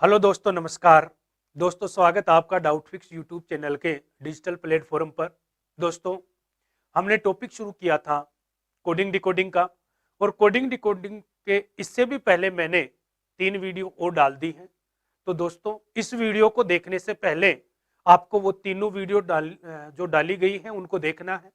Hello दोस्तों, नमस्कार। दोस्तों, स्वागत है आपका डाउट फिक्स यूट्यूब चैनल के डिजिटल प्लेटफॉर्म पर। दोस्तों, हमने टॉपिक शुरू किया था कोडिंग डिकोडिंग का, और कोडिंग डिकोडिंग के इससे भी पहले मैंने 3 वीडियो और डाल दी हैं। तो दोस्तों, इस वीडियो को देखने से पहले आपको वो तीनों वीडियो जो डाली गई हैं उनको देखना है,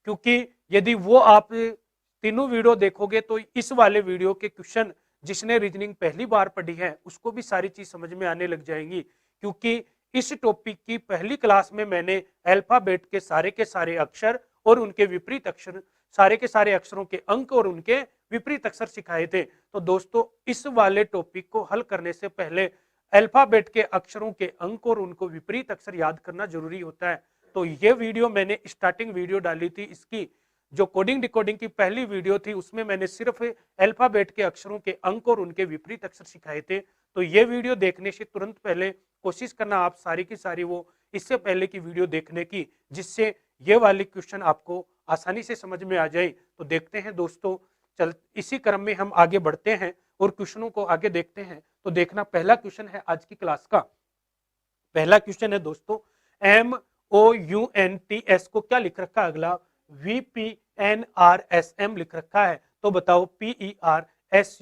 क्योंकि यदि वो आप तीनों वीडियो देखोगे तो इस वाले वीडियो के क्वेश्चन जिसने रीजनिंग पहली बार पढ़ी है उसको भी सारी चीज समझ में आने लग जाएंगी। क्योंकि इस टॉपिक की पहली क्लास में मैंने अल्फाबेट के सारे अक्षर और उनके विपरीत अक्षर, सारे के सारे अक्षरों के अंक और उनके विपरीत अक्षर सिखाए थे। तो दोस्तों, इस वाले टॉपिक को हल करने से पहले अल्फाबेट के अक्षरों के अंक और उनको विपरीत अक्षर याद करना जरूरी होता है। तो ये वीडियो मैंने स्टार्टिंग वीडियो डाली थी, इसकी जो कोडिंग डिकोडिंग की पहली वीडियो थी उसमें मैंने सिर्फ अल्फाबेट के अक्षरों के अंक और उनके विपरीत अक्षर सिखाए थे। तो ये वीडियो देखने से तुरंत पहले कोशिश करना आप सारी की सारी वो इससे पहले की वीडियो देखने की, जिससे ये वाली क्वेश्चन आपको आसानी से समझ में आ जाए। तो देखते हैं दोस्तों, चल इसी क्रम में हम आगे बढ़ते हैं और क्वेश्चनों को आगे देखते हैं। तो देखना, पहला क्वेश्चन है आज की क्लास का। पहला क्वेश्चन है दोस्तों, MOUNTS को क्या लिख रखा है? अगला VPNRSM लिख रखा है। तो बताओ PERUSE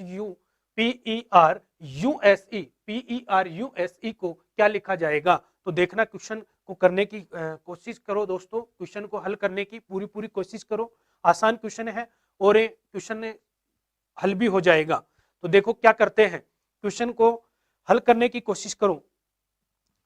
को क्या लिखा जाएगा? तो देखना, क्वेश्चन को करने की कोशिश करो दोस्तों, क्वेश्चन को हल करने की पूरी कोशिश करो। आसान क्वेश्चन है और ये क्वेश्चन हल भी हो जाएगा। तो देखो क्या करते हैं, क्वेश्चन को हल करने की कोशिश करो।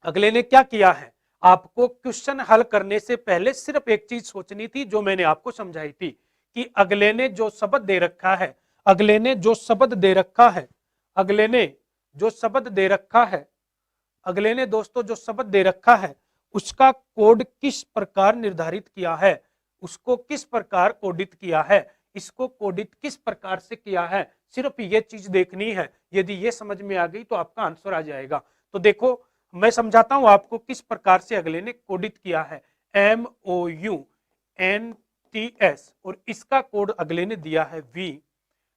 अगले ने क्या किया है, आपको क्वेश्चन हल करने से पहले सिर्फ एक चीज सोचनी थी जो मैंने आपको समझाई थी कि अगले ने जो शब्द दे रखा है, अगले ने जो शब्द दे रखा है, अगले ने जो शब्द दे रखा है, अगले ने दोस्तों जो शब्द दे रखा है उसका कोड किस प्रकार निर्धारित किया है, उसको किस प्रकार कोडित किया है, इसको कोडित किस प्रकार से किया है, सिर्फ ये चीज देखनी है। यदि ये समझ में आ गई तो आपका आंसर आ जाएगा। तो देखो, मैं समझाता हूं आपको किस प्रकार से अगले ने कोडित किया है। MOUNTS और इसका कोड अगले ने दिया है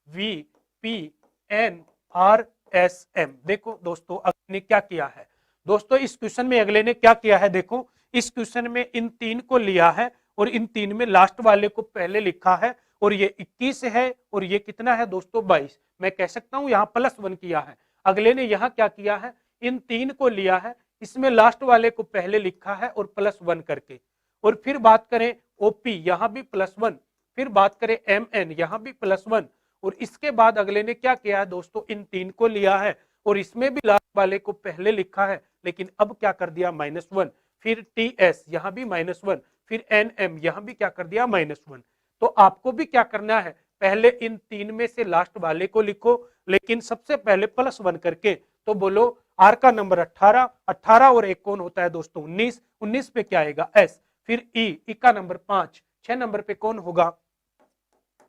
VPNRSM। देखो दोस्तों, अगले ने क्या किया है। दोस्तों, इस क्वेश्चन में अगले ने क्या किया है, देखो इस क्वेश्चन में इन 3 को लिया है और इन 3 में लास्ट वाले को पहले लिखा है, और ये 21 है और ये कितना है दोस्तों 22। मैं कह सकता हूं यहां +1 किया है। अगले ने यहां क्या किया है, इन 3 को लिया है, इसमें लास्ट वाले को पहले लिखा है और +1 करके, और फिर बात करें OP यहां भी +1, फिर बात करें MN यहां भी +1, और इसके बाद अगले ने क्या किया है दोस्तों, इन 3 को लिया है और इसमें भी लास्ट वाले को पहले लिखा है, लेकिन अब क्या कर दिया -1, फिर TS यहां भी -1, फिर NM यहां भी क्या कर दिया -1। तो आपको भी क्या करना है, पहले इन 3 में से लास्ट वाले को लिखो, लेकिन सबसे पहले +1 करके। तो बोलो आर का नंबर 18, 18 और एक कौन होता है दोस्तों 19, 19 पे क्या आएगा S, फिर ई का नंबर 5, 6 नंबर पे कौन होगा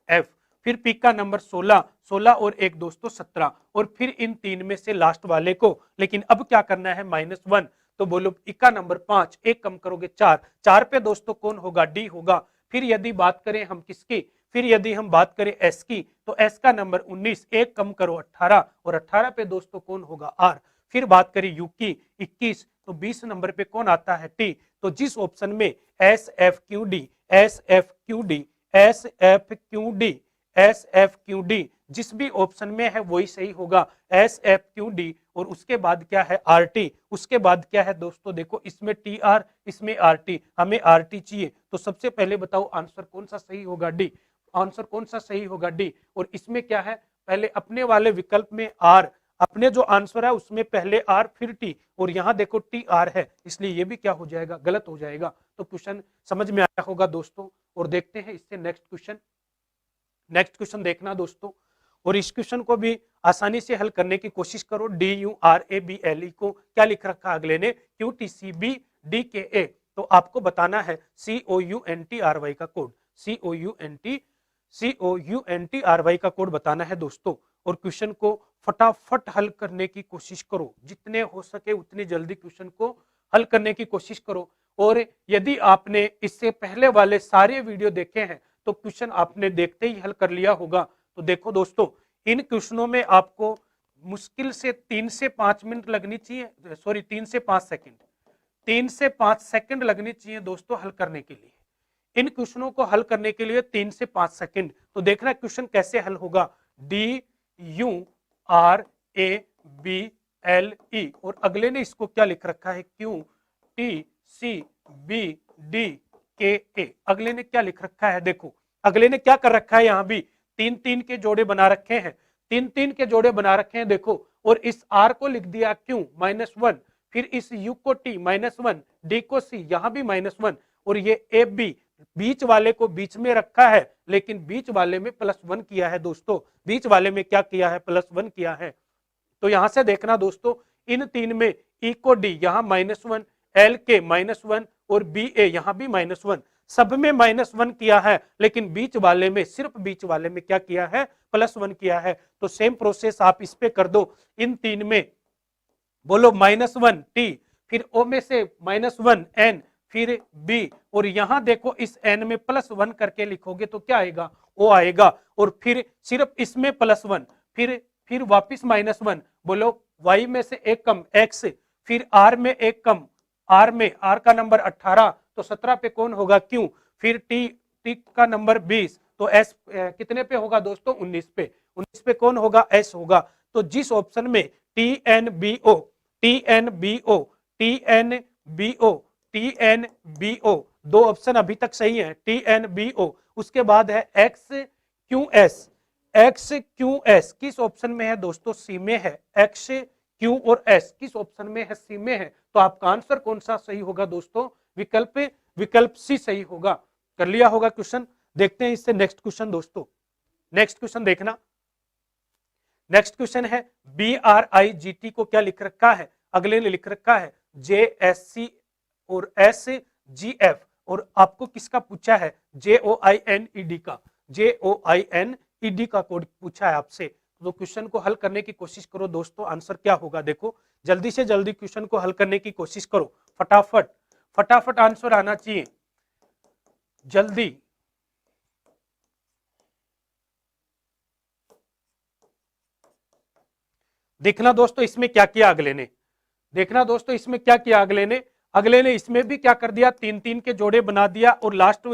F, फिर पी का नंबर 16, 16 और एक दोस्तों 17, और फिर इन 3 में से लास्ट वाले को, लेकिन अब क्या करना है -1। तो बोलो ई का नंबर 5, एक कम करोगे 4, 4 पे दोस्तों कौन होगा D होगा। फिर यदि बात करें हम किसकी, फिर यदि हम बात करें S की, तो S का नंबर 19, एक कम करो 18, और 18 पे दोस्तों कौन होगा R। फिर बात करें U की 21, तो 20 नंबर पे कौन आता है T। तो जिस ऑप्शन में SFQD SFQD SFQD SFQD जिस भी ऑप्शन में है वही सही होगा, SFQD। और उसके बाद क्या है RT, उसके बाद क्या है दोस्तों, देखो इसमें TR, इसमें RT, हमें RT चाहिए। तो सबसे पहले बताओ आंसर कौन सा सही होगा, D। आंसर कौन सा सही होगा, D। और इसमें क्या है, पहले अपने वाले विकल्प में R, अपने जो आंसर है उसमें पहले R फिर T, और यहां देखो TR है, इसलिए ये भी क्या हो जाएगा, गलत हो जाएगा। तो क्वेश्चन समझ में आया होगा दोस्तों। और देखते हैं इससे नेक्स्ट क्वेश्चन। नेक्स्ट क्वेश्चन देखना दोस्तों, और इस क्वेश्चन को भी आसानी से हल करने की कोशिश करो। DURABLE को क्या लिख रखा अगले ने, QTCBDKA। तो आपको बताना है COUNTRY का कोड, COUNTRY का कोड बताना है दोस्तों। और क्वेश्चन को फटाफट हल करने की कोशिश करो, जितने हो सके उतनी जल्दी क्वेश्चन को हल करने की कोशिश करो। और यदि आपने इससे पहले वाले सारे वीडियो देखे हैं तो क्वेश्चन आपने देखते ही हल कर लिया होगा। तो देखो दोस्तों, इन क्वेश्चनों में आपको मुश्किल से 3 से 5 मिनट लगनी चाहिए, सॉरी 3 से 5 सेकंड, 3 से 5 सेकंड लगनी चाहिए दोस्तों हल करने के लिए। इन क्वेश्चनों को हल करने के लिए 3 से 5 सेकंड। तो देखना क्वेश्चन कैसे हल होगा। DURABLE और अगले ने इसको क्या लिख रखा है, QTCBDKA। अगले ने क्या लिख रखा है, देखो अगले ने क्या कर रखा है, यहां भी 3-3 के जोड़े बना रखे हैं, 3-3 के जोड़े बना रखे हैं देखो, और इस R को लिख दिया Q -1, फिर इस U को T -1, D को C, यहां भी -1, और ये AB बीच वाले को बीच में रखा है, लेकिन बीच वाले में +1 किया है दोस्तों, बीच वाले में क्या किया है, +1 किया है। तो यहां से देखना दोस्तों, इन तीन में E को D यहां -1, L के -1 और BA यहां भी -1, सब में -1 किया है, लेकिन बीच वाले में, सिर्फ बीच वाले में क्या किया है, +1 किया है। तो सेम प्रोसेस आप इस पे कर दो, इन तीन में बोलो -1 T, फिर O में से -1 N, फिर B, और यहां देखो इस N में +1 करके लिखोगे तो क्या आएगा, O आएगा, और फिर सिर्फ इसमें +1, फिर वापिस -1, बोलो Y में से एक कम X, फिर R में एक कम, R का नंबर 18, तो 17 पे कौन होगा, Q, फिर T का नंबर 20, तो S कितने पे होगा दोस्तों, 19 पे, 19 पे कौन होगा, S होगा। तो जिस ऑप्शन में TNBO, TNBO, TNBO, TNBO, दो ऑप्शन अभी तक सही है, TNBO, उसके बाद है XQS, XQS किस ऑप्शन में है दोस्तों, सी में है, X Q और S किस ऑप्शन में है, सी में है। तो आपका आंसर कौन सा सही होगा दोस्तों, विकल्प सी सही होगा। कर लिया होगा क्वेश्चन। देखते हैं इससे नेक्स्ट क्वेश्चन दोस्तों, नेक्स्ट क्वेश्चन देखना। नेक्स्ट क्वेश्चन है BRIGT को क्या लिख रखा है, अगले ने लिख रखा है JSC और SGF, और आपको किसका पूछा है, JOINED का, JOINED का कोड पूछा है आपसे। तो क्वेश्चन को हल करने की कोशिश करो दोस्तों, आंसर क्या होगा देखो, जल्दी से जल्दी क्वेश्चन को हल करने की कोशिश करो, फटाफट आंसर आना चाहिए, जल्दी। देखना दोस्तों इसमें क्या किया अगले ने, देखना दोस्तों इसमें क्या किया अगले ने इसमें भी क्या कर दिया, 3-3 के जोड़े बना दिया, और लास्ट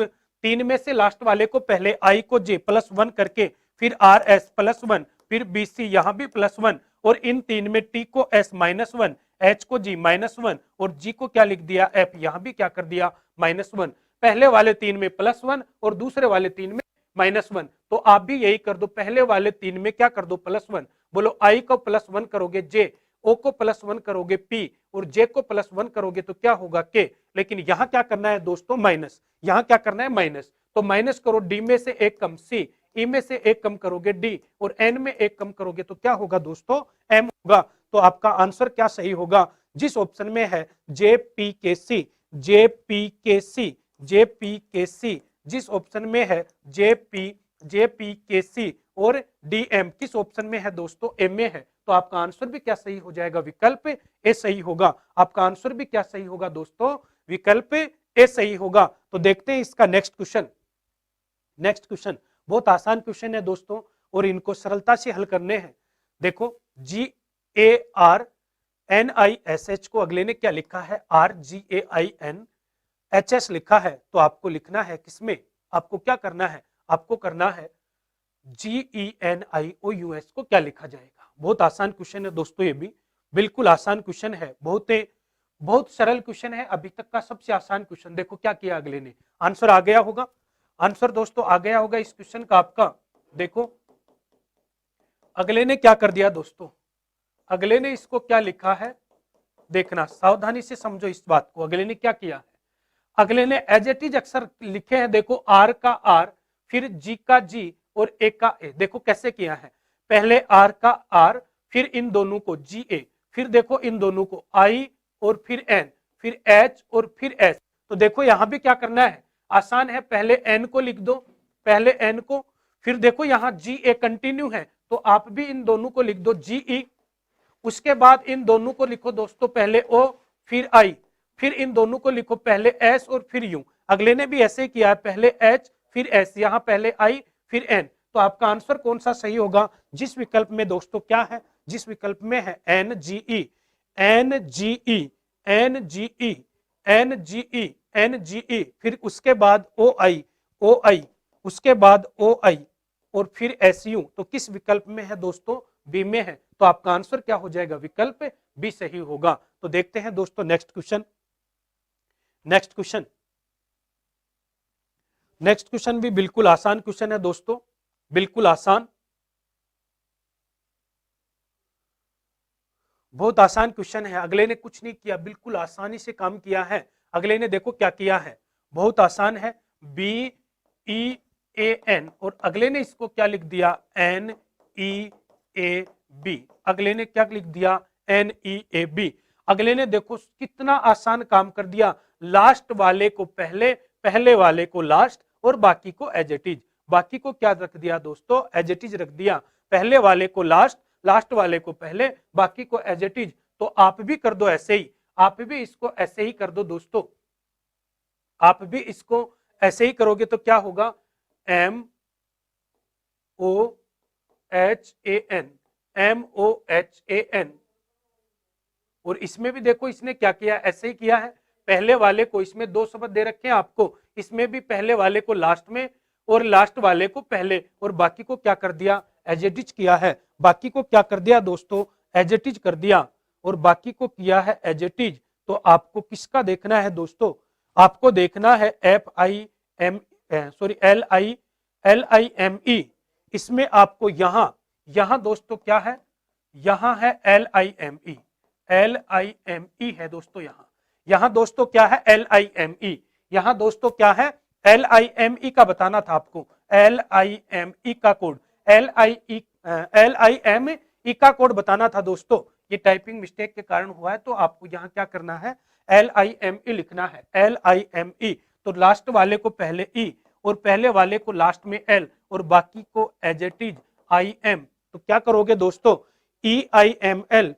3 में से लास्ट वाले को पहले I को J +1 करके, फिर RS +1, फिर BC यहां भी +1, और इन 3 में T को S -1, H को G -1, और G को क्या लिख दिया, F, यहां भी क्या कर दिया, -1। पहले वाले 3 में +1 और दूसरे वाले 3 में -1, तो आप भी यही कर दो, पहले वाले 3 में क्या कर दो, +1, बोलो I को +1 करोगे J, O को +1 करोगे P, और J को +1 करोगे तो क्या होगा K। लेकिन यहां क्या करना है दोस्तों, माइनस, यहां क्या करना है, माइनस, तो माइनस करो, D में से एक कम C, E में से एक कम करोगे D, और N में एक कम करोगे तो क्या होगा दोस्तों, M होगा। तो आपका आंसर क्या सही होगा, जिस ऑप्शन में है JPKC, JPKC, JPKC, जिस ऑप्शन में है JPKC और DM किस ऑप्शन में है दोस्तों, M में है। तो आपका आंसर भी क्या सही हो जाएगा, विकल्प ए सही होगा। आपका आंसर भी क्या सही होगा दोस्तों, विकल्प ए सही होगा। तो देखते हैं इसका नेक्स्ट क्वेश्चन। नेक्स्ट क्वेश्चन बहुत आसान क्वेश्चन है दोस्तों, और इनको सरलता से हल करने हैं। देखो GARNISH को अगले ने क्या लिखा है, RGAINHS लिखा है, तो आपको लिखना है किसमें, आपको क्या करना है, आपको करना है GENIOUS को क्या लिखा जाएगा। बहुत आसान क्वेश्चन है दोस्तों, ये भी बिल्कुल आसान क्वेश्चन है, बहुत सरल क्वेश्चन है, अभी तक का सबसे आसान क्वेश्चन। देखो क्या किया अगले ने, आंसर आ गया होगा, आंसर दोस्तों आ गया होगा इस क्वेश्चन का आपका। देखो अगले ने क्या कर दिया दोस्तों, अगले ने इसको क्या लिखा है, देखना सावधानी से समझो इस बात को। अगले ने क्या किया है, अगले ने एज इट इज अक्षर लिखे हैं, देखो R का R, फिर G का G और A का A। देखो कैसे किया है, पहले R का R, फिर इन दोनों को GA, फिर देखो इन दोनों को I और फिर N, फिर H और फिर S। तो देखो यहां भी क्या करना है, आसान है, पहले N को लिख दो, पहले N को, फिर देखो यहां GA कंटिन्यू है, तो आप भी इन दोनों को लिख दो GE, उसके बाद इन दोनों को लिखो दोस्तों, पहले O फिर I, फिर इन दोनों को लिखो पहले S और फिर U। अगले ने भी ऐसे किया है, पहले H फिर S, यहां पहले I फिर N। तो आपका आंसर कौन सा सही होगा, जिस विकल्प में दोस्तों क्या है, जिस विकल्प में है NGE, NGE, NGE, NGE, NGE, फिर उसके बाद OI, OI, उसके बाद OI और फिर SU, तो किस विकल्प में है दोस्तों? बी में है। तो आपका आंसर क्या हो जाएगा? विकल्प बी सही होगा। तो देखते हैं दोस्तों next question. Next question, next question भी बिल्कुल आसान क्वेश्चन है दोस्तों, बिल्कुल आसान, बहुत आसान क्वेश्चन है। अगले ने कुछ नहीं किया, बिल्कुल आसानी से काम किया है। अगले ने देखो क्या किया है, बहुत आसान है, BEAN, और अगले ने इसको क्या लिख दिया? NEAB। अगले ने क्या लिख दिया? NEAB। अगले ने देखो कितना आसान काम कर दिया, लास्ट वाले को पहले, पहले वाले को लास्ट और बाकी को एज इट इज। बाकी को क्या रख दिया दोस्तों? एज इट इज रख दिया। पहले वाले को लास्ट, लास्ट वाले को पहले, बाकी को एज इट इज। तो आप भी कर दो ऐसे ही, आप भी इसको ऐसे ही कर दो दोस्तों, आप भी इसको ऐसे ही करोगे तो क्या होगा? MOHAN, MOHAN। और इसमें भी देखो इसने क्या किया, ऐसे ही किया है। पहले वाले को, इसमें दो शब्द दे रखे हैं आपको, इसमें भी पहले वाले को लास्ट में और लास्ट वाले को पहले, और बाकी को क्या कर दिया? एजेटिज किया है। बाकी को क्या कर दिया दोस्तों? एजेटिज कर दिया, और बाकी को किया है एजेटिज। तो आपको किसका देखना है दोस्तों? आपको देखना है LIME। इसमें आपको यहां दोस्तों क्या है? यहां है LIME, LIME है दोस्तों। यहां दोस्तों क्या है? LIME। यहां दोस्तों क्या है? LIME का बताना था आपको, LIME का कोड, LIME का कोड बताना था दोस्तों। ये टाइपिंग मिस्टेक के कारण हुआ है, तो आपको यहां क्या करना है? LIME लिखना है, LIME। तो लास्ट वाले को पहले E और पहले वाले को लास्ट में L और बाकी को एज इट इज IM। तो क्या करोगे दोस्तों? EIML,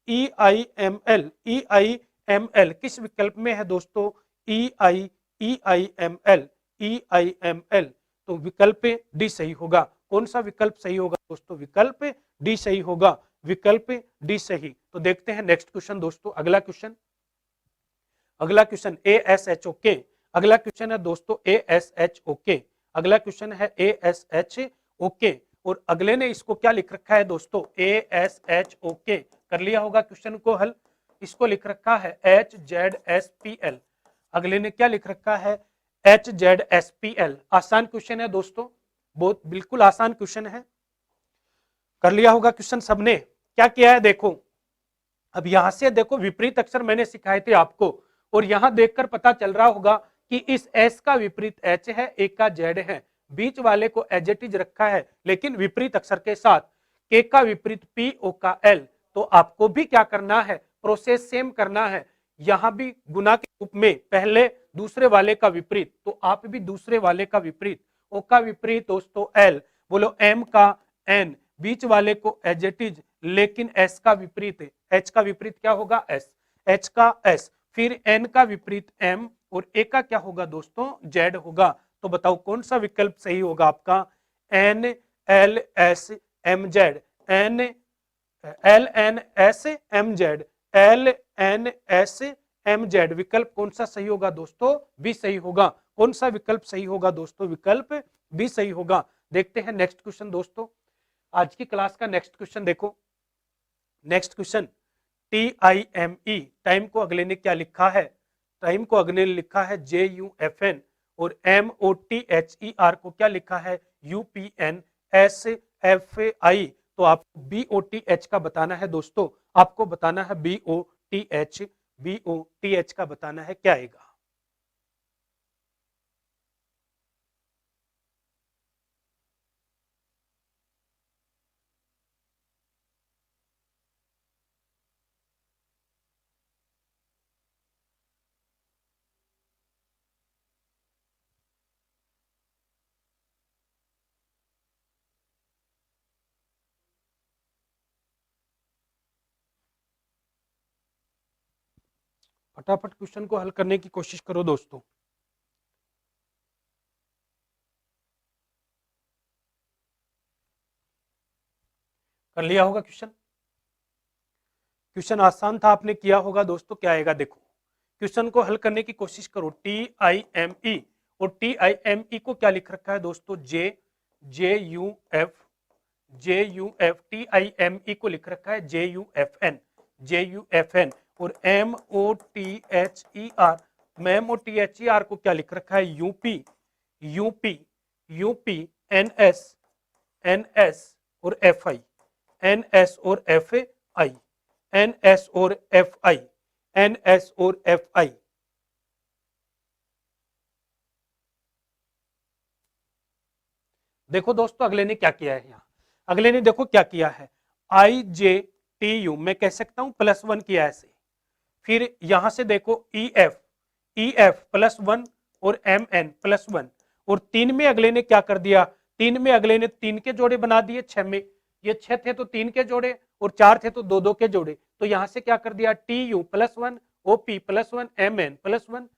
EIML, EIML किस विकल्प में है दोस्तों? EIML, EIML। तो विकल्प डी सही होगा। कौन सा विकल्प सही होगा दोस्तों? विकल्प डी सही होगा, विकल्प डी सही। तो देखते हैं नेक्स्ट क्वेश्चन दोस्तों, अगला क्वेश्चन। अगला क्वेश्चन ASHOK, अगला क्वेश्चन है दोस्तों ASHOK। अगला क्वेश्चन है ASHOK, और अगले ने इसको क्या लिख रखा है दोस्तों? ASHOK। कर लिया होगा क्वेश्चन को हल। इसको लिख रखा है HZSPL। अगले ने क्या लिख रखा है? HZSPL। आसान क्वेश्चन है दोस्तों, बहुत बिल्कुल आसान क्वेश्चन है। कर लिया होगा क्वेश्चन सबने। क्या किया है देखो, अब यहां से देखो विपरीत अक्षर मैंने सिखाए थे आपको, और यहां देखकर पता चल रहा होगा कि इस S का विपरीत H है, एक का Z है, बीच वाले को एजेटिज रखा है लेकिन विपरीत अक्षर के साथ, K का विपरीत P, O का L। तो आपको भी क्या करना है? प्रोसेस सेम करना है। यहां भी गुना के रूप में पहले दूसरे वाले का विपरीत, तो आप भी दूसरे वाले का विपरीत, O का विपरीत दोस्तों L, बोलो M का N, बीच वाले को एजेटिज लेकिन S का विपरीत है, H का विपरीत क्या होगा? S, H का S, फिर N का विपरीत M, और A का क्या होगा दोस्तों? Z होगा। तो बताओ कौन सा विकल्प सही होगा आपका? NLSMZ, LNSMZ, LNSMZ। विकल्प कौन सा सही होगा दोस्तों? बी सही होगा। कौन सा विकल्प सही होगा दोस्तों? विकल्प बी सही होगा। देखते हैं नेक्स्ट क्वेश्चन दोस्तों, आज की क्लास का नेक्स्ट क्वेश्चन देखो। नेक्स्ट क्वेश्चन TIME, टाइम को अगले ने क्या लिखा है? टाइम को अगले ने लिखा है JUFN, और MOTHER को क्या लिखा है? UPNSFI। तो आपको BOTH का बताना है दोस्तों, आपको बताना है BOTH, BOTH का बताना है क्या आएगा। फटाफट क्वेश्चन को हल करने की कोशिश करो दोस्तों। कर लिया होगा क्वेश्चन। क्वेश्चन आसान था, आपने किया होगा दोस्तों। क्या आएगा देखो, क्वेश्चन को हल करने की कोशिश करो। TIME, और TIME को क्या लिख रखा है दोस्तों, JUF, TIME को लिख रखा है JUFN, और MOTHER को क्या लिख रखा है, यूपी, NS और FI, NS और FI, NS और FI, NS और FI। देखो दोस्तों अगले ने क्या किया है, यहाँ अगले ने देखो क्या किया है, IJTU मैं कह सकता हूं +1 किया ऐसे। फिर यहां से देखो EF +1 और MN +1, और 3 में अगले ने क्या कर दिया, 3 में अगले ने 3 के जोड़े बना दिए 6 में, ये 6 थे तो 3 के जोड़े, और 4 थे तो 2-2 के जोड़े, तो यहां से क्या कर दिया, TU +1, OP +1, MN +1,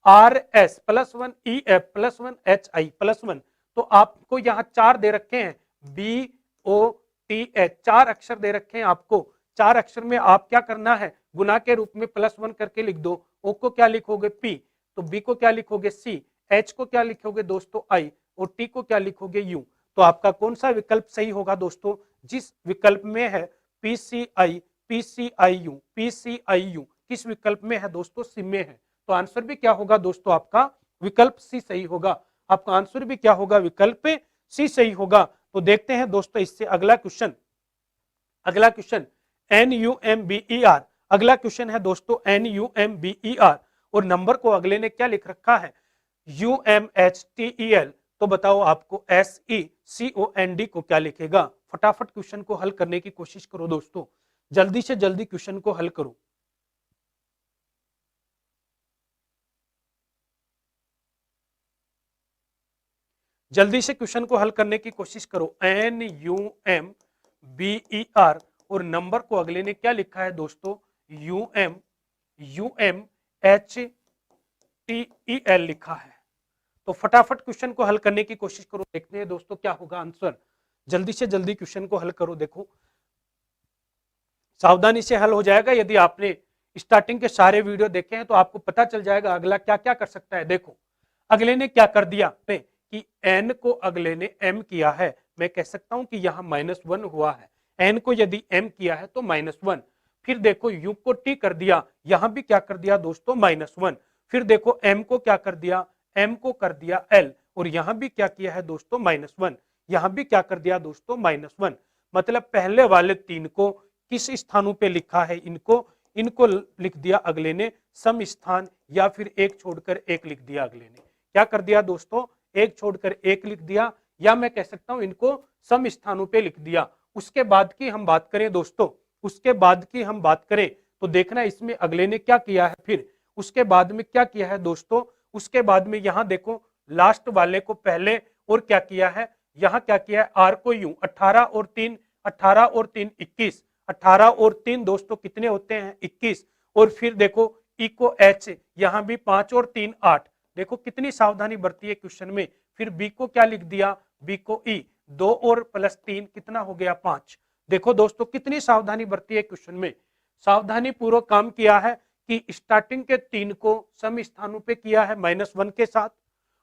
RS +1, EF +1, HI +1। तो आपको यहाँ 4 दे रखे हैं, BOTH 4 अक्षर दे रखे हैं आपको। 4 अक्षर में आप क्या करना है, गुना के रूप में +1 करके लिख दो। O को क्या लिखोगे P, तो B को क्या लिखोगे C, H को क्या लिखोगे दोस्तों I, और T को क्या लिखोगे U। तो आपका कौन सा विकल्प सही होगा दोस्तों, जिस विकल्प में है PCI, PCIU, PCIU किस विकल्प में है दोस्तों, सी में है। तो आंसर भी क्या होगा दोस्तों, आपका विकल्प सी सही होगा। आपका आंसर भी क्या होगा, विकल्प सी सही होगा। तो देखते हैं दोस्तों इससे अगला क्वेश्चन। अगला क्वेश्चन NUMBER, अगला क्वेश्चन है दोस्तों NUMBER, और नंबर को अगले ने क्या लिख रखा है, UMHTEL। तो बताओ आपको SECOND को क्या लिखेगा। फटाफट क्वेश्चन को हल करने की कोशिश करो दोस्तों, जल्दी से जल्दी क्वेश्चन को हल करो। जल्दी से क्वेश्चन को हल करने की कोशिश करो। NUMBER, और नंबर को अगले ने क्या लिखा है दोस्तों, UMHTEL लिखा है। तो फटाफट क्वेश्चन को हल करने की कोशिश करो, देखते हैं दोस्तों क्या होगा आंसर। जल्दी से जल्दी क्वेश्चन को हल करो। देखो सावधानी से हल हो जाएगा, यदि आपने स्टार्टिंग के सारे वीडियो देखे हैं तो आपको पता चल जाएगा अगला क्या क्या कर सकता है। देखो अगले ने क्या कर दिया कि n को अगले ने m किया है, मैं कह सकता हूं कि यहां -1 हुआ है। n को यदि m किया है तो -1। फिर देखो u को t कर दिया, यहां भी क्या कर दिया दोस्तों, -1। फिर देखो m को क्या कर दिया, m को कर दिया l, और यहां भी क्या किया है दोस्तों, -1। यहां भी क्या कर दिया दोस्तों, -1। मतलब पहले वाले 3 को किस स्थानों पे लिखा है, इनको लिख दिया अगले ने सम स्थान, या फिर एक छोड़कर एक लिख दिया अगले ने। क्या कर दिया दोस्तों, एक छोड़कर एक लिख दिया, या मैं कह सकता हूं इनको सम स्थानों पे लिख दिया। उसके बाद की हम बात करें दोस्तों, उसके बाद की हम बात करें तो देखना इसमें अगले ने क्या किया है। फिर उसके बाद में क्या किया है दोस्तों, उसके बाद में यहां देखो लास्ट वाले को पहले, और क्या किया है, यहां क्या किया है, आर को यूं 18 और 3, 18 और 3 21, 18 और 3 दोस्तों कितने होते हैं, 21। और फिर देखो ई को एच, यहां भी 5 और 3 8। देखो कितनी सावधानी बरती है क्वेश्चन में। फिर बी को क्या लिख दिया, बी को ई, 2 और +3 कितना हो गया, 5। देखो दोस्तों कितनी सावधानी बरती है क्वेश्चन में। सावधानी पूर्वक काम किया है कि स्टार्टिंग के 3 को सम स्थानों पे किया है -1 के साथ,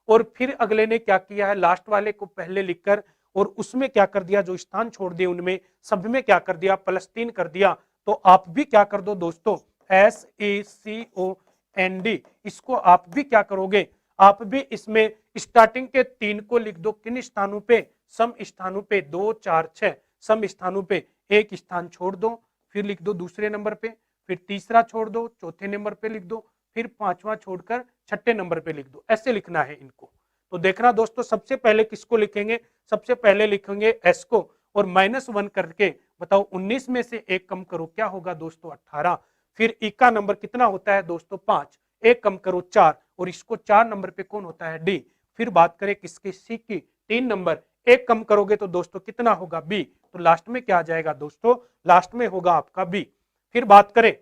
और फिर अगले ने क्या किया है, लास्ट वाले को पहले लिखकर और उसमें क्या कर दिया, जो स्थान छोड़ दिए उनमें सब में क्या कर दिया, +3 कर दिया। तो आप भी क्या कर दो दोस्तों, SECOND, इसको आप भी क्या करोगे, आप भी इसमें स्टार्टिंग के 3 को लिख दो किन स्थानों पे, सम स्थानों पे, 2 4 6 सम स्थानों पे एक स्थान छोड़ दो, फिर लिख दो दूसरे नंबर पे, फिर तीसरा छोड़ दो, चौथे नंबर पे लिख दो, फिर पांचवा छोड़कर छठे नंबर पे लिख दो। ऐसे लिखना है इनको। तो देखना दोस्तों सबसे पहले किसको लिखेंगे, सबसे पहले लिखेंगे एस को, और -1 करके बताओ 19 में से एक कम करो, क्या होगा दोस्तों, 18। फिर ई का नंबर कितना होता है दोस्तों, 5, एक कम करो 4, और इसको 4 नंबर पे कौन होता है, डी। फिर बात करें किसकी, सी की, 3 नंबर, एक कम करोगे तो दोस्तों कितना होगा, बी। तो लास्ट में क्या आ जाएगा दोस्तों, लास्ट में होगा आपका बी। फिर बात करें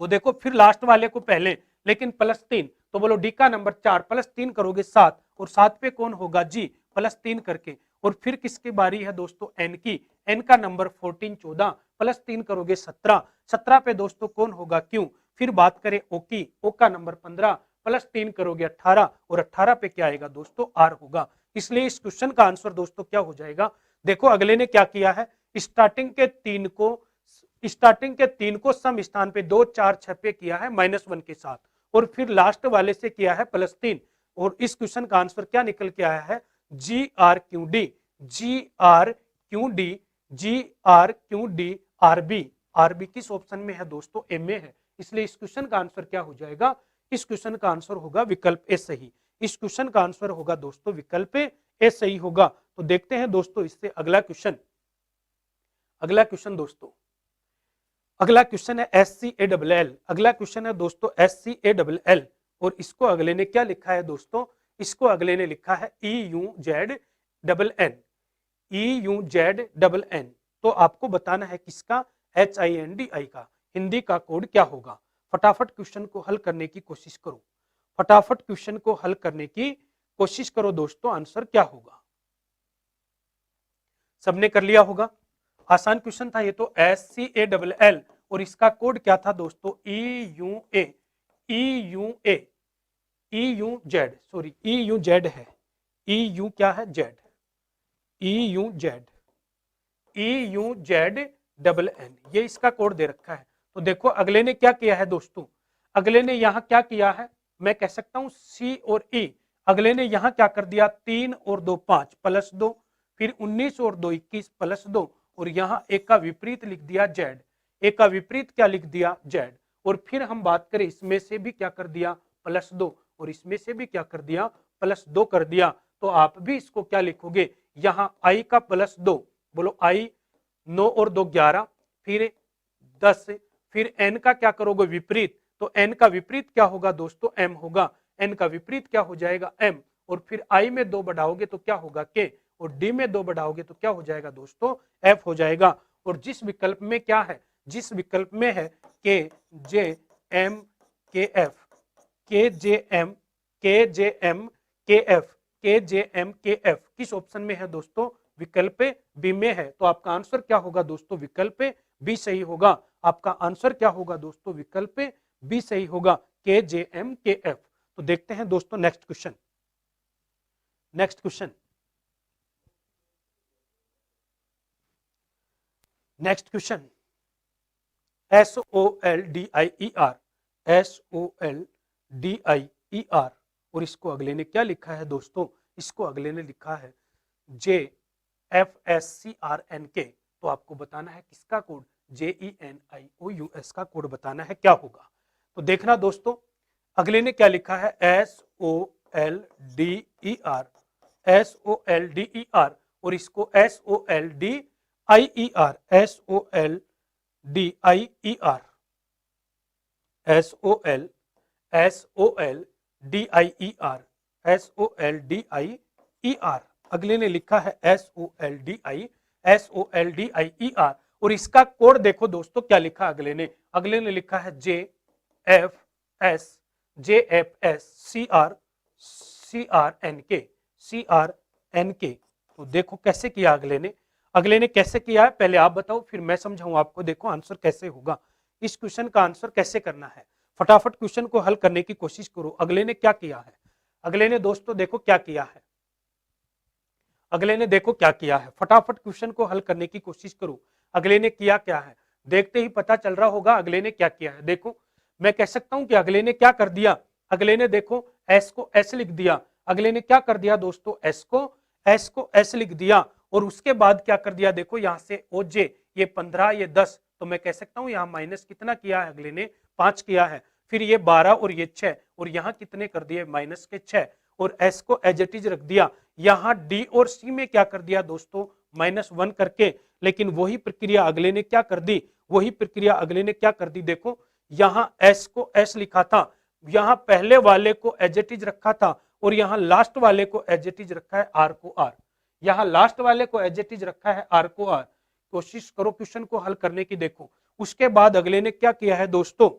तो देखो फिर लास्ट वाले को पहले, लेकिन +3, तो बोलो डी का नंबर 4 +3 करोगे 7, और 7 पे कौन होगा, जी, +3 करके, और फिर किसकी बारी है दोस्तों, एन की। एन का नंबर 14 14 प्लस 3 करोगे 17, 17 पे दोस्तों कौन होगा, क्यों। फिर बात करें ओ की, ओ का नंबर 15 प्लस 3 करोगे 18, और 18 पे क्या आएगा दोस्तों, आर होगा। इसलिए इस क्वेश्चन का आंसर दोस्तों क्या हो जाएगा। देखो अगले ने क्या किया है, स्टार्टिंग के तीन को सम स्थान पे 2 4 6 पे किया है -1 के साथ, और फिर लास्ट वाले से किया है +3, और इस क्वेश्चन का आंसर क्या निकल के आया है, GRQD, GRQD, GRQD, RB। RB किस ऑप्शन में है दोस्तों, एम में है। इसलिए इस क्वेश्चन का आंसर क्या हो जाएगा, इस क्वेश्चन का आंसर होगा विकल्प ए सही। इस क्वेश्चन का आंसर होगा दोस्तों विकल्प ए सही होगा। तो देखते हैं दोस्तों इससे अगला क्वेश्चन। अगला क्वेश्चन दोस्तों, अगला क्वेश्चन है SCALL। अगला क्वेश्चन है दोस्तों SCALL, और इसको अगले ने क्या लिखा है दोस्तों, इसको अगले ने लिखा है EUZNN, EUZNN। तो आपको बताना है किसका, HINDI का। हिंदी का कोड क्या होगा। फटाफट क्वेश्चन को हल करने की कोशिश करो, फटाफट क्वेश्चन को हल करने की कोशिश करो दोस्तों, आंसर क्या होगा। सबने कर लिया होगा, आसान क्वेश्चन था ये तो। SCALL, और इसका कोड क्या था दोस्तों, EUZ, सॉरी EUZ है, EU क्या है, Z, EUZNN, ये इसका कोड दे रखा है। तो देखो अगले ने क्या किया है दोस्तों, अगले ने यहां क्या किया है, मैं कह सकता हूं C और E। अगले ने यहां क्या कर दिया, 3 और 2 5 +2, फिर 19 और 2 21 +2, और यहां एक का विपरीत लिख दिया Z, एक का विपरीत क्या लिख दिया Z, और फिर हम बात करें इसमें से भी क्या कर दिया +2, और इसमें से भी क्या कर दिया +2 कर दिया। तो आप भी इसको क्या लिखोगे, यहां I का +2, बोलो I, 9 और 2 11, फिर 10, फिर n का क्या करोगे विपरीत, तो n का विपरीत क्या होगा दोस्तों, m होगा। n का विपरीत क्या हो जाएगा, m, और फिर I में 2 बढ़ाओगे तो क्या होगा k, और d में 2 बढ़ाओगे तो क्या हो जाएगा दोस्तों, f हो जाएगा। और जिस विकल्प में क्या है, जिस विकल्प में है KJM KF, KJM KJM KF, KJM KF किस ऑप्शन में है दोस्तों, विकल्प बी में है। तो आपका आंसर क्या होगा दोस्तों, विकल्प बी सही होगा। आपका आंसर क्या होगा दोस्तों, विकल्प बी सही होगा, KJM KF। तो देखते हैं दोस्तों next question. Next question, next question, SOLDIER, SOLDIER, और इसको अगले ने क्या लिखा है दोस्तों, इसको अगले ने लिखा है JFSCRNK। तो आपको बताना है किसका कोड, JENIOUS का कोड बताना है क्या होगा। तो देखना दोस्तों अगले ने क्या लिखा है, SOLDER, SOLDER, और इसको SOLDIER, SOLDIER, SOLDIER, अगले ने लिखा है SOLDIER, और इसका कोड देखो दोस्तों क्या लिखा अगले ने लिखा है JFS CRNK। तो देखो कैसे किया अगले ने कैसे किया है, पहले आप बताओ फिर मैं समझाऊं आपको। देखो आंसर कैसे होगा, इस क्वेश्चन का आंसर कैसे करना है, फटाफट क्वेश्चन को हल करने की कोशिश करो। अगले ने क्या किया है, अगले ने दोस्तों देखो क्या किया है, अगले ने देखो क्या किया है, फटाफट क्वेश्चन को हल करने की कोशिश करो। अगले ने किया क्या है, देखते ही पता चल रहा होगा अगले ने क्या किया है। देखो मैं कह सकता हूं कि अगले ने क्या कर दिया, अगले ने देखो S को S लिख दिया। अगले ने क्या कर दिया दोस्तों, S को S लिख दिया, और उसके बाद क्या कर दिया, देखो यहां से OJ, ये 15 ये 10, तो मैं कह सकता हूं यहां माइनस कितना किया है अगले ने, 5 किया है। फिर ये 12 और ये 6, और यहां कितने कर दिए, माइनस के 6, और S को एज इट इज रख दिया। यहां D और C में क्या कर दिया दोस्तों, -1 करके। लेकिन वही प्रक्रिया अगले ने क्या कर दी, वही प्रक्रिया अगले ने क्या कर दी, देखो यहां S को S लिखा था, यहां पहले वाले को एज इट इज रखा था, और यहां लास्ट वाले को एज इट इज रखा है R को R, यहां लास्ट वाले को एज इट इज रखा है R को R। कोशिश करो क्वेश्चन को हल करने की। देखो उसके बाद अगले ने क्या किया है दोस्तों,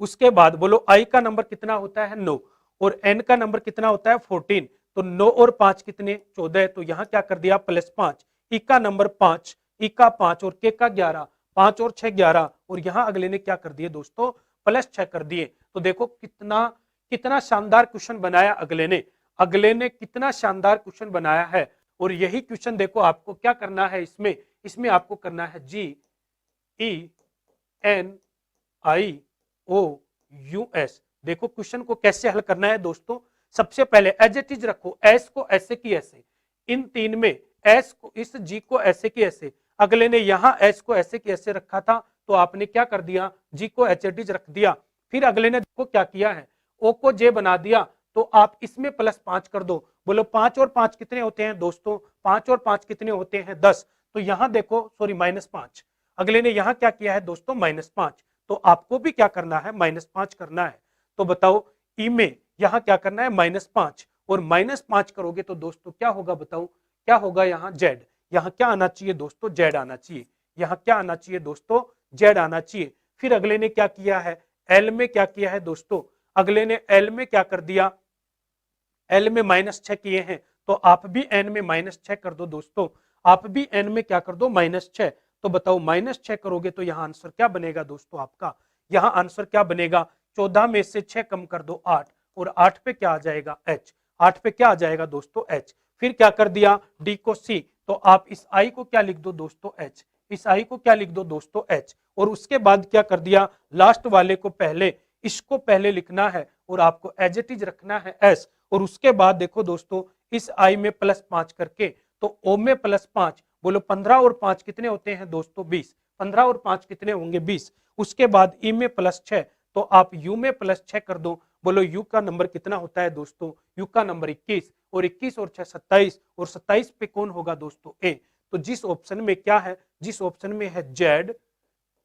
उसके बाद बोलो I का नंबर कितना होता है 9, और N का नंबर कितना होता है 14। तो 9 और 5 कितने 14 है, तो यहां क्या कर दिया +5, ई का नंबर 5, ई का 5 और के का 11, 5 और 6 11, और यहां अगले ने क्या कर दिए दोस्तों +6 कर दिए। तो देखो कितना कितना शानदार क्वेश्चन बनाया अगले ने कितना शानदार क्वेश्चन बनाया है। और यही क्वेश्चन देखो आपको क्या करना है, इसमें आपको करना है GENIOUS। देखो क्वेश्चन को कैसे हल करना है दोस्तों, सबसे पहले एज इट इज रखो, एस को ऐसे की ऐसे, इन तीन में एस को, इस जी को ऐसे की ऐसे, अगले ने यहां एस को ऐसे की ऐसे रखा था, तो आपने क्या कर दिया जी को एच एट इज रख दिया। फिर अगले ने देखो क्या किया है, ओ को जे बना दिया, तो आप इसमें +5 कर दो। बोलो 5 और 5 कितने होते हैं दोस्तों, 5 और 5 कितने होते हैं 10। तो यहां देखो सॉरी -5, अगले ने यहां क्या किया है दोस्तों -5, तो आपको भी क्या करना है -5 करना है। तो बताओ ई में यहां क्या करना है -5, और -5 करोगे तो दोस्तों क्या होगा बताओ, क्या होगा यहाँ जेड, यहाँ क्या आना चाहिए दोस्तों जेड आना चाहिए, यहाँ क्या आना चाहिए दोस्तों जेड आना चाहिए। फिर अगले ने क्या किया है एल में क्या किया है दोस्तों, अगले ने एल में क्या कर दिया, एल में -6 किए हैं, तो आप भी एन में -6 कर दो दोस्तों, आप भी एन में क्या कर दो -6। तो बताओ -6 करोगे तो यहाँ आंसर क्या बनेगा दोस्तों आपका, यहाँ आंसर क्या बनेगा, 14 में से 6 कम कर दो 8, और 8 पे क्या आ जाएगा एच, 8 पे क्या आ जाएगा दोस्तों एच। फिर क्या कर दिया डी को सी, तो आप इस आई को क्या लिख दो दोस्तों एच, इस आई को क्या लिख दो दोस्तों एच, और उसके बाद क्या कर दिया लास्ट वाले को पहले, इसको पहले लिखना है और आपको एज इट इज रखना है एस, और उसके बाद देखो दोस्तों इस आई में +5 करके, तो ओ में +5, बोलो 15 और 5 कितने होते हैं दोस्तों 20, 15 और 5 कितने होंगे 20। उसके बाद ई में +6, तो आप यू में +6 कर दो, बोलो यू का नंबर कितना होता है दोस्तों, यू का नंबर 21, और 21 और 6 27, और 27 पे कौन होगा दोस्तों ए। तो जिस ऑप्शन में क्या है, जिस ऑप्शन में है जेड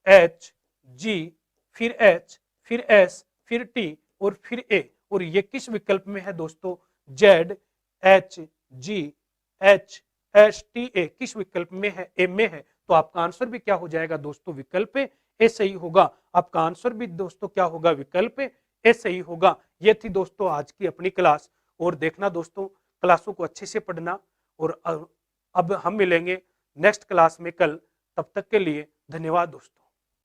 एच जी फिर एच फिर एस फिर टी और फिर ए, और ये किस विकल्प में है दोस्तों Z H G H S T A, किस विकल्प में है ए में है। तो आपका आंसर भी क्या हो जाएगा दोस्तों विकल्प ए सही होगा, आपका आंसर भी दोस्तों क्या होगा विकल्प ए सही होगा। ये थी दोस्तों आज की अपनी क्लास, और देखना दोस्तों क्लासों को अच्छे से पढ़ना, और अब हम मिलेंगे नेक्स्ट क्लास में कल, तब तक के लिए धन्यवाद दोस्तों।